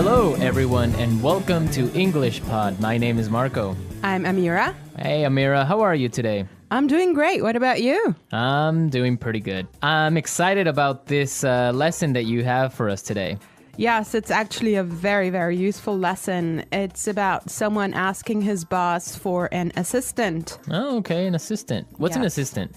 Hello, everyone, and welcome to English Pod. My name is Marco. I'm Amira. Hey, Amira, how are you today? I'm doing great. What about you? I'm doing pretty good. I'm excited about this lesson that you have for us today. Yes, it's actually a very, very useful lesson. It's about someone asking his boss for an assistant. Oh, okay, an assistant. What's an Yes. assistant?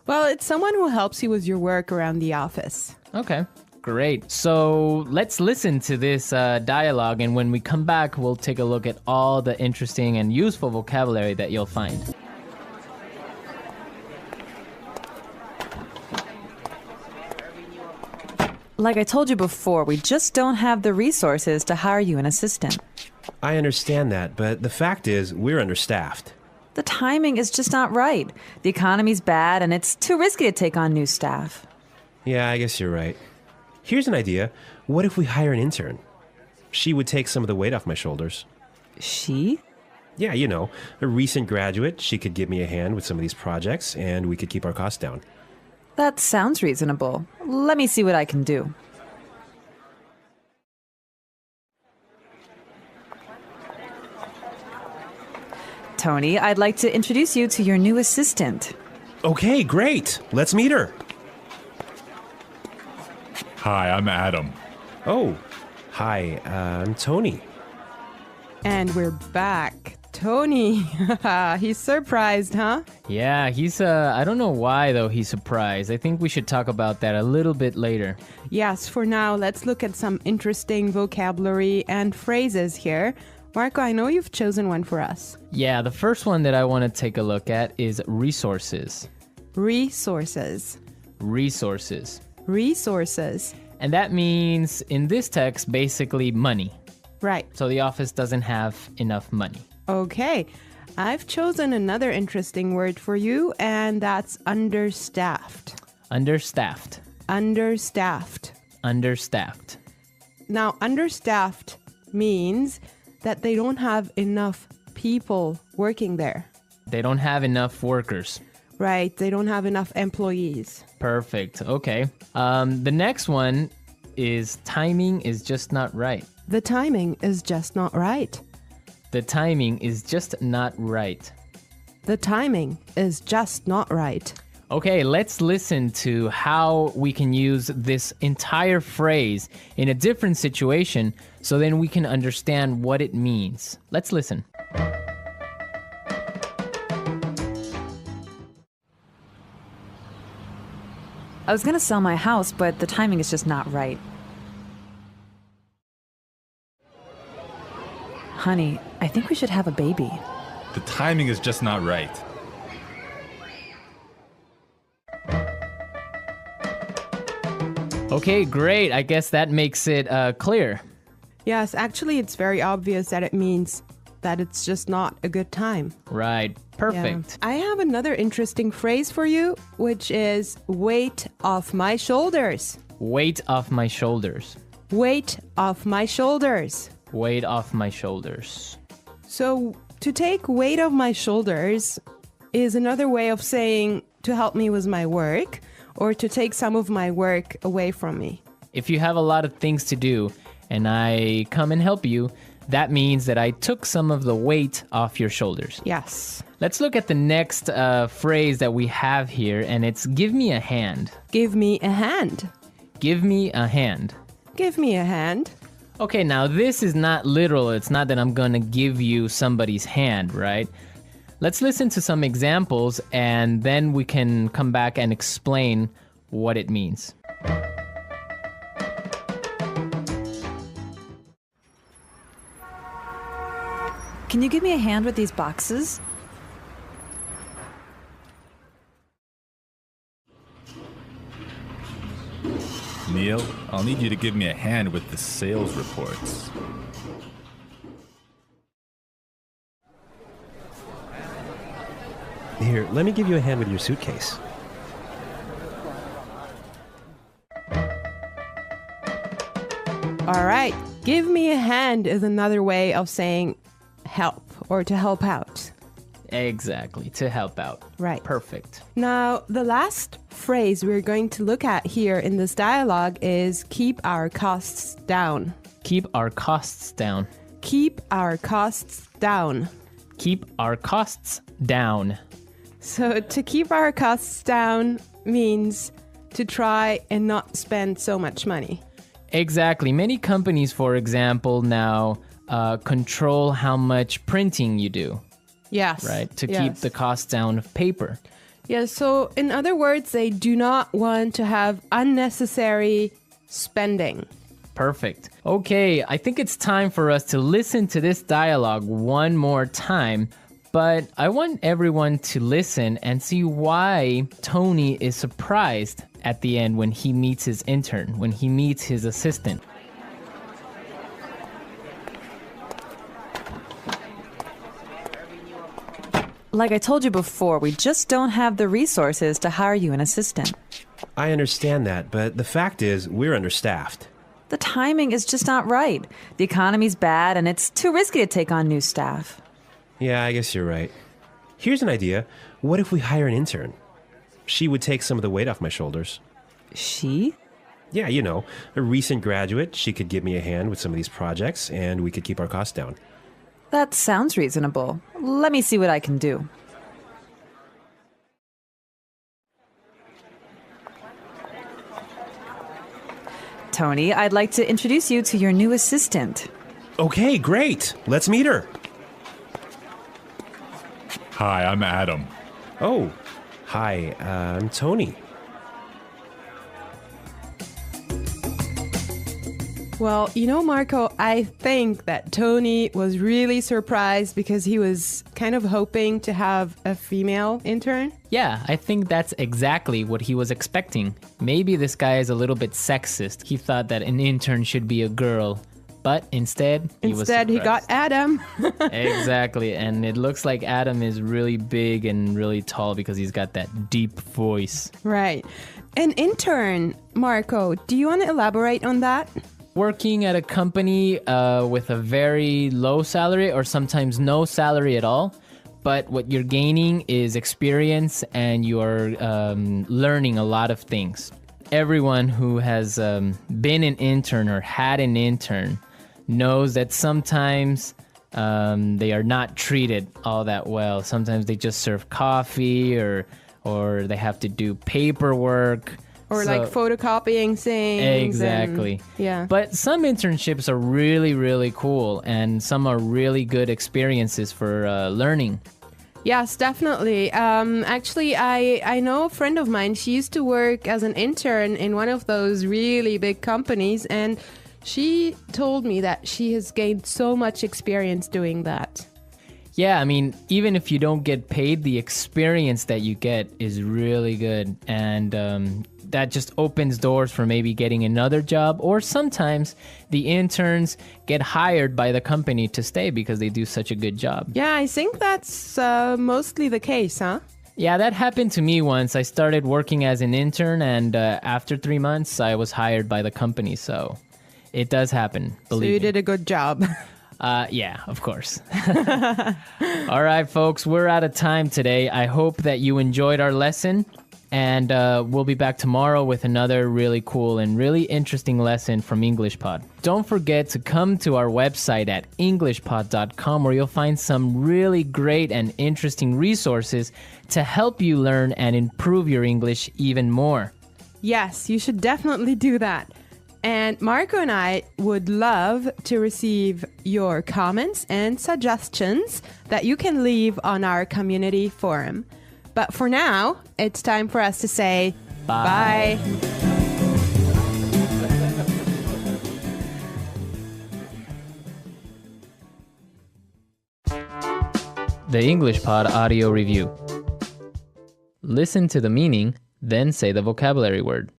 Well, it's someone who helps you with your work around the office. Okay, great. So let's listen to this dialogue, and when we come back, we'll take a look at all the interesting and useful vocabulary that you'll find. Like I told you before, we just don't have the resources to hire you an assistant. I understand that, but the fact is, we're understaffed. The timing is just not right. The economy's bad, and it's too risky to take on new staff. Yeah, I guess you're right. Here's an idea. What if we hire an intern? She would take some of the weight off my shoulders. She? Yeah, you know, a recent graduate. She could give me a hand with some of these projects, and we could keep our costs down. That sounds reasonable. Let me see what I can do. Tony, I'd like to introduce you to your new assistant. Okay, great. Let's meet her. Hi, I'm Adam. Oh, hi, I'm Tony. And we're back. Tony. He's surprised, huh? Yeah, he's, I don't know why, though, he's surprised. I think we should talk about that a little bit later. Yes, for now, let's look at some interesting vocabulary and phrases here. Marco, I know you've chosen one for us. Yeah, the first one that I want to take a look at is resources. Resources. Resources. Resources. And that means, in this text, basically money. Right. So the office doesn't have enough money. Okay. I've chosen another interesting word for you, and that's understaffed. Understaffed. Understaffed. Understaffed. Now, understaffed means that they don't have enough people working there. They don't have enough workers. Right. They don't have enough employees. Perfect. Okay. The next one is timing is just not right. The timing is just not right. The timing is just not right. The timing is just not right. Okay, let's listen to how we can use this entire phrase in a different situation so then we can understand what it means. Let's listen. I was going to sell my house, but the timing is just not right. Honey, I think we should have a baby. The timing is just not right. Okay, great. I guess that makes it clear. Yes, actually, it's very obvious that it means that it's just not a good time. Right. Perfect. Yeah. I have another interesting phrase for you, which is weight off my shoulders. Weight off my shoulders. Weight off my shoulders. Weight off my shoulders. So, to take weight off my shoulders is another way of saying to help me with my work or to take some of my work away from me. If you have a lot of things to do and I come and help you, that means that I took some of the weight off your shoulders. Yes. Let's look at the next phrase that we have here, and it's give me a hand. Give me a hand. Give me a hand. Give me a hand. Okay, now this is not literal. It's not that I'm gonna give you somebody's hand, right? Let's listen to some examples, and then we can come back and explain what it means. Can you give me a hand with these boxes? Neil, I'll need you to give me a hand with the sales reports. Here, let me give you a hand with your suitcase. All right. Give me a hand is another way of saying help or to help out. Exactly, to help out. Right. Perfect. Now, the last phrase we're going to look at here in this dialogue is keep our costs down. Keep our costs down. Keep our costs down. Keep our costs down. So to keep our costs down means to try and not spend so much money. Exactly. Many companies, for example, now control how much printing you do, Yes. right? To keep yes. the costs down of paper. Yeah, so in other words, they do not want to have unnecessary spending. Perfect. Okay, I think it's time for us to listen to this dialogue one more time, but I want everyone to listen and see why Tony is surprised at the end when he meets his intern, when he meets his assistant. Like I told you before, we just don't have the resources to hire you an assistant. I understand that, but the fact is, we're understaffed. The timing is just not right. The economy's bad, and it's too risky to take on new staff. Yeah, I guess you're right. Here's an idea. What if we hire an intern? She would take some of the weight off my shoulders. She? Yeah, you know, a recent graduate. She could give me a hand with some of these projects, and we could keep our costs down. That sounds reasonable. Let me see what I can do. Tony, I'd like to introduce you to your new assistant. Okay, great. Let's meet her. Hi, I'm Adam. Oh, hi, I'm Tony. Well, you know, Marco, I think that Tony was really surprised because he was kind of hoping to have a female intern. Yeah, I think that's exactly what he was expecting. Maybe this guy is a little bit sexist. He thought that an intern should be a girl, but instead he got Adam. Exactly, and it looks like Adam is really big and really tall because he's got that deep voice. Right. An intern, Marco, do you want to elaborate on that? Working at a company with a very low salary or sometimes no salary at all, but what you're gaining is experience and you're learning a lot of things. Everyone who has been an intern or had an intern knows that sometimes they are not treated all that well. Sometimes they just serve coffee or they have to do paperwork. Or like photocopying things. Exactly. Yeah. But some internships are really, really cool, and some are really good experiences for learning. Yes, definitely. Actually, I know a friend of mine. She used to work as an intern in one of those really big companies, and she told me that she has gained so much experience doing that. Yeah, I mean, even if you don't get paid, the experience that you get is really good. And that just opens doors for maybe getting another job. Or sometimes the interns get hired by the company to stay because they do such a good job. Yeah, I think that's mostly the case, huh? Yeah, that happened to me once. I started working as an intern, and after 3 months, I was hired by the company. So it does happen, believe me. So you did a good job. Yeah, of course. All right, folks, we're out of time today. I hope that you enjoyed our lesson, and we'll be back tomorrow with another really cool and really interesting lesson from EnglishPod. Don't forget to come to our website at englishpod.com, where you'll find some really great and interesting resources to help you learn and improve your English even more. Yes, you should definitely do that. And Marco and I would love to receive your comments and suggestions that you can leave on our community forum. But for now, it's time for us to say bye. The EnglishPod audio review. Listen to the meaning, then say the vocabulary word.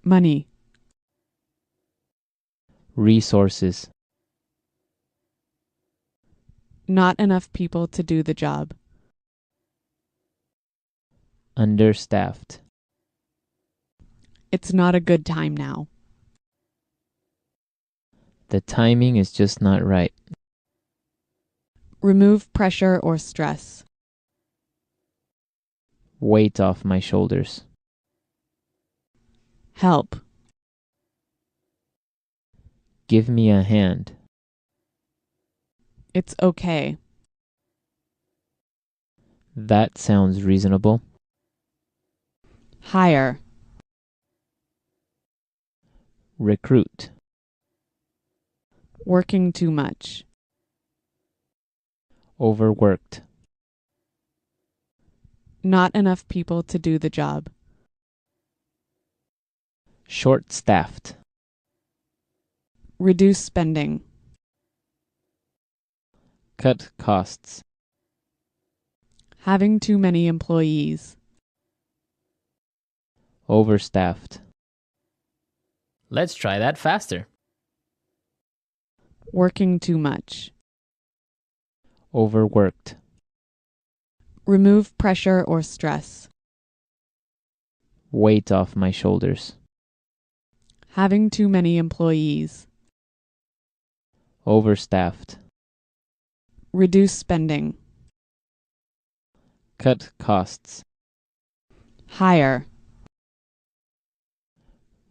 Money. Resources. Not enough people to do the job. Understaffed. It's not a good time now. The timing is just not right. Remove pressure or stress. Weight off my shoulders. Help. Give me a hand. It's okay. That sounds reasonable. Hire. Recruit. Working too much. Overworked. Not enough people to do the job. Short-staffed. Reduce spending. Cut costs. Having too many employees. Overstaffed. Let's try that faster. Working too much. Overworked. Remove pressure or stress. Weight off my shoulders. Having too many employees. Overstaffed. Reduce spending. Cut costs. Hire.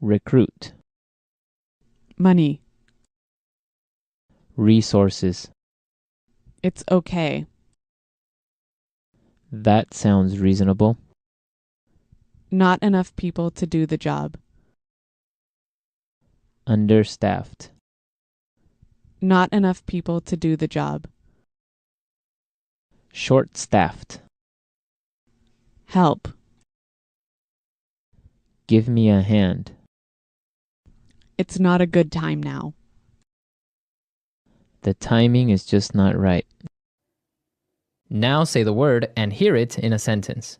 Recruit. Money. Resources. It's okay. That sounds reasonable. Not enough people to do the job. Understaffed. Not enough people to do the job. Short-staffed. Help. Give me a hand. It's not a good time now. The timing is just not right. Now say the word and hear it in a sentence.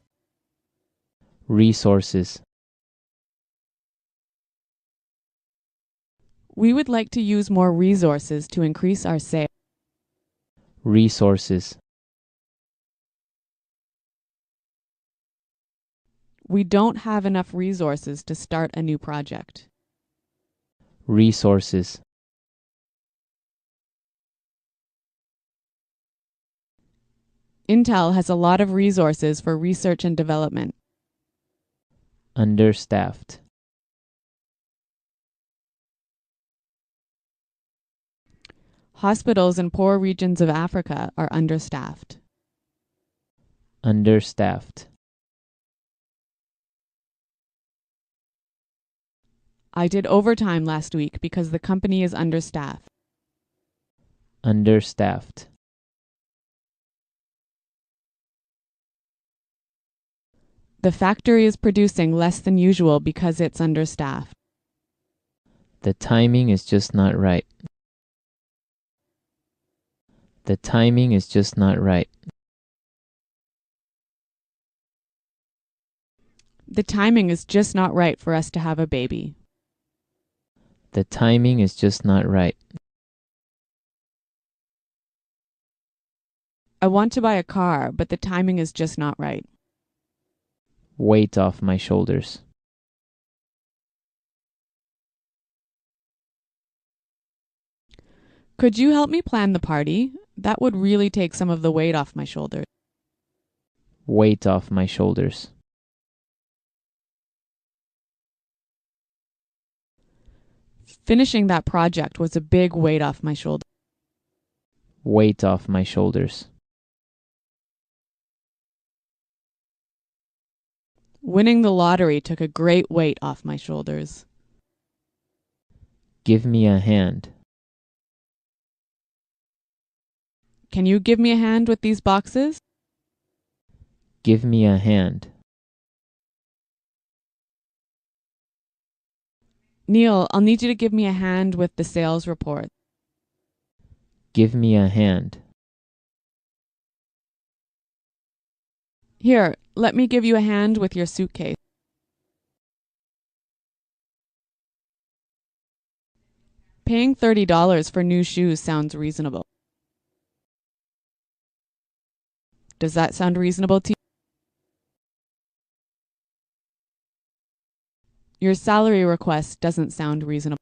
Resources. We would like to use more resources to increase our sales. Resources. We don't have enough resources to start a new project. Resources. Intel has a lot of resources for research and development. Understaffed. Hospitals in poor regions of Africa are understaffed. Understaffed. I did overtime last week because the company is understaffed. Understaffed. The factory is producing less than usual because it's understaffed. The timing is just not right. The timing is just not right. The timing is just not right for us to have a baby. The timing is just not right. I want to buy a car, but the timing is just not right. Weight off my shoulders. Could you help me plan the party? That would really take some of the weight off my shoulders. Weight off my shoulders. Finishing that project was a big weight off my shoulders. Weight off my shoulders. Winning the lottery took a great weight off my shoulders. Give me a hand. Can you give me a hand with these boxes? Give me a hand. Neil, I'll need you to give me a hand with the sales report. Give me a hand. Here, let me give you a hand with your suitcase. Paying $30 for new shoes sounds reasonable. Does that sound reasonable to you? Your salary request doesn't sound reasonable.